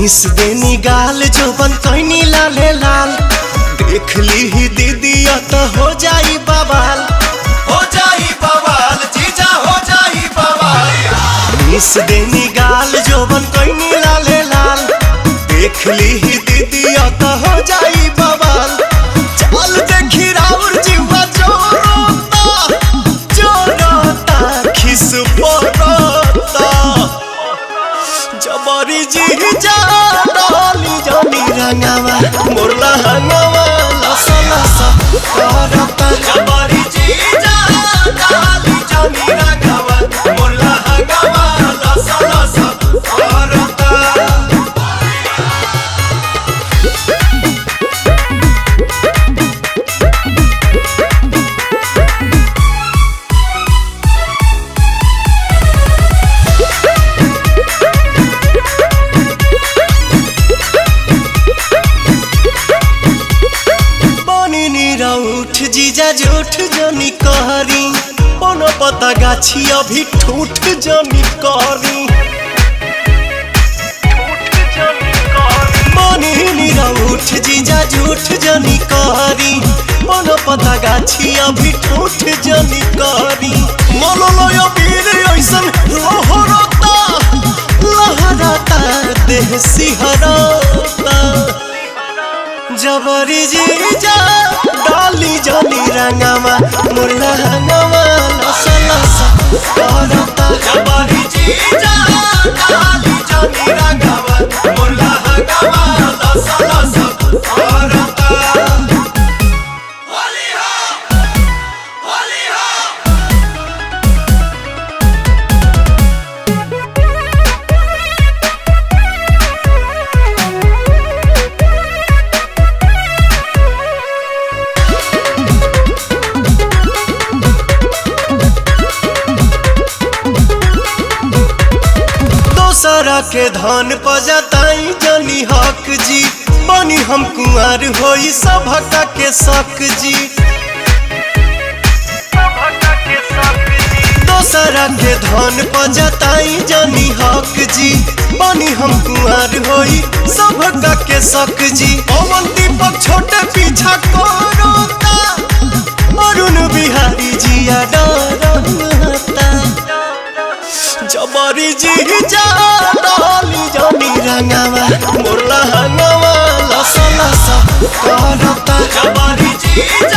Miss देनी गाल जोबन कैनी लाले लाल देख ली ही दीदी तो हो जाई बवाल जीजा हो जाई बवाल। मिस देनी गाल जोबन कैनी लाले लाल देख ली ही दीदी तो हो जाई बवाल। चल देखी राउर जीवा जोरोता खिस पड़ता जबरी जीजा डाली जमी रंगावा मोरला हंगावा लसा लसा करता जबरी जीजा डाली जमी रंगावा मोरला हंगावा लसा लसा करता। उठ जीजा जूठ जनी कहरी कोनो पता गाछी अभी ठूठ जनी कहरी उठ जीजा जूठ जनी कहरी कोनो पता गाछी अभी ठूठ जनी कहरी मोललोय वीर ऐसन लहरता लहरता देह सिहरता जबरी जीजा डाली जनी रंगावा मुरला हंगावा लसा लसा करता जबरी जीजा डाली जनी रंगावा मुरला हंगावा लसा लसा करता। होली हो होली हो दोसरा के धन पजताई जनी हक जी बनी हम कुंवर होई सभका के शक जी। दोसरा के धन पजताई जनी हक जी बनी हम कुंवर होई सभका के शक जी। पवन दीपक छोटे पीछा करता अरुण बिहारी जिया डरता जबरी जीजा डाली जनी रंगावा मोरला हंगावा लसा लसा करता जबरी जीजा।